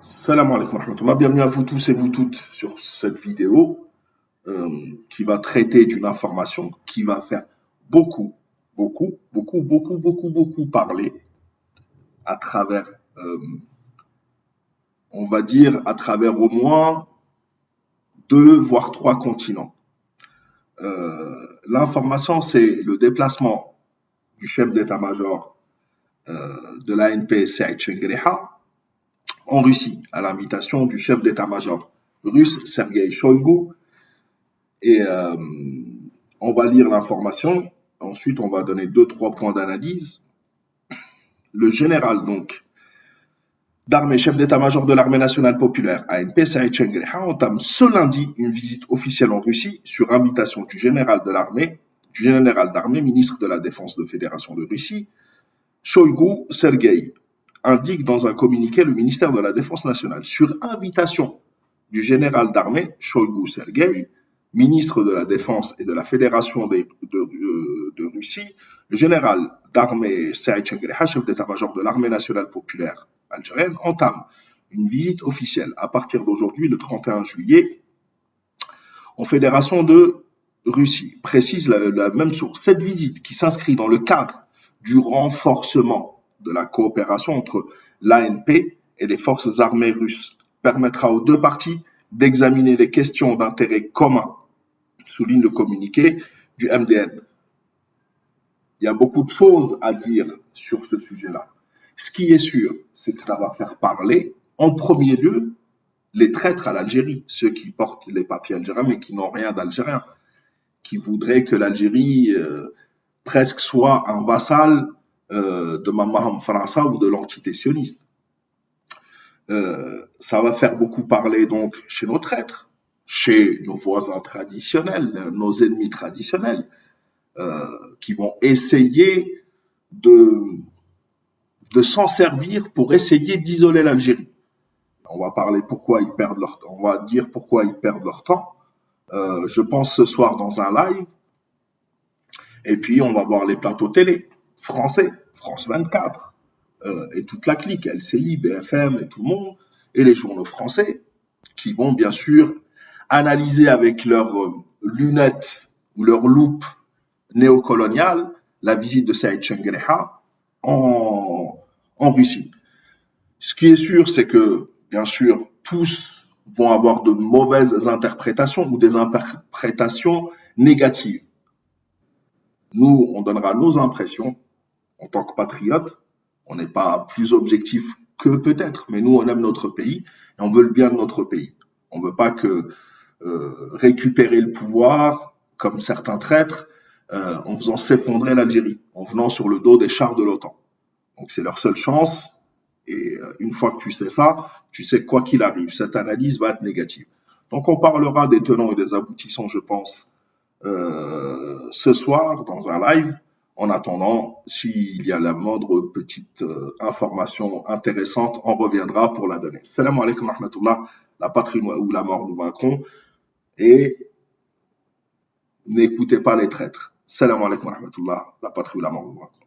Salam alaikum wa rahmatullah. Bienvenue à vous tous et vous toutes sur cette vidéo qui va traiter d'une information qui va faire beaucoup, beaucoup parler à travers, euh, on va dire, à travers au moins deux, voire trois continents. L'information, c'est le déplacement du chef d'état-major de l'ANP, Saïd Chengriha, en Russie, à l'invitation du chef d'état-major russe, Sergei Shoigu. Et on va lire l'information. Ensuite, on va donner deux, trois points d'analyse. Le général, donc, d'armée, chef d'état-major de l'armée nationale populaire, ANP, Saïd Chengriha, entame ce lundi une visite officielle en Russie sur invitation du général d'armée, ministre de la Défense de Fédération de Russie, Shoigu Sergei, indique dans un communiqué le ministère de la Défense nationale. Sur invitation du général d'armée, Shoigu Sergei, ministre de la Défense et de la Fédération de Russie, le général d'armée Saïd Chengriha, chef d'état-major de l'armée nationale populaire algérienne, entame une visite officielle à partir d'aujourd'hui, le 31 juillet, en Fédération de Russie. Précise la même source. Cette visite, qui s'inscrit dans le cadre du renforcement de la coopération entre l'ANP et les forces armées russes, permettra aux deux parties d'examiner les questions d'intérêt commun, souligne le communiqué du MDN. Il y a beaucoup de choses à dire sur ce sujet-là. Ce qui est sûr, c'est que ça va faire parler, en premier lieu, les traîtres à l'Algérie, ceux qui portent les papiers algériens mais qui n'ont rien d'algérien, qui voudraient que l'Algérie presque soit un vassal de Mamaham Farasa ou de l'entité sioniste. Ça va faire beaucoup parler donc chez nos traîtres, chez nos voisins traditionnels, nos ennemis traditionnels, qui vont essayer de s'en servir pour essayer d'isoler l'Algérie. On va parler pourquoi ils perdent leur temps. On va dire pourquoi ils perdent leur temps. Je pense ce soir dans un live. Et puis on va voir les plateaux télé français, France 24, et toute la clique, LCI, BFM et tout le monde, et les journaux français, qui vont bien sûr analyser avec leurs lunettes ou leurs loupes néocoloniales la visite de Saïd Chengriha en Russie. Ce qui est sûr, c'est que, bien sûr, tous vont avoir de mauvaises interprétations ou des interprétations négatives. Nous, on donnera nos impressions en tant que patriotes. On n'est pas plus objectif que peut-être, mais nous, on aime notre pays et on veut le bien de notre pays. On ne veut pas que récupérer le pouvoir, comme certains traîtres, en faisant s'effondrer l'Algérie, en venant sur le dos des chars de l'OTAN. Donc c'est leur seule chance. Et une fois que tu sais ça, tu sais quoi qu'il arrive, cette analyse va être négative. Donc on parlera des tenants et des aboutissants, je pense, ce soir dans un live. En attendant, s'il y a la moindre petite information intéressante, on reviendra pour la donner. Salam alaikum wa rahmatullah, la patrie ou la mort nous vaincront. Et n'écoutez pas les traîtres. Salam alaikum wa rahmatullah, la patrie ou la mort nous vaincront.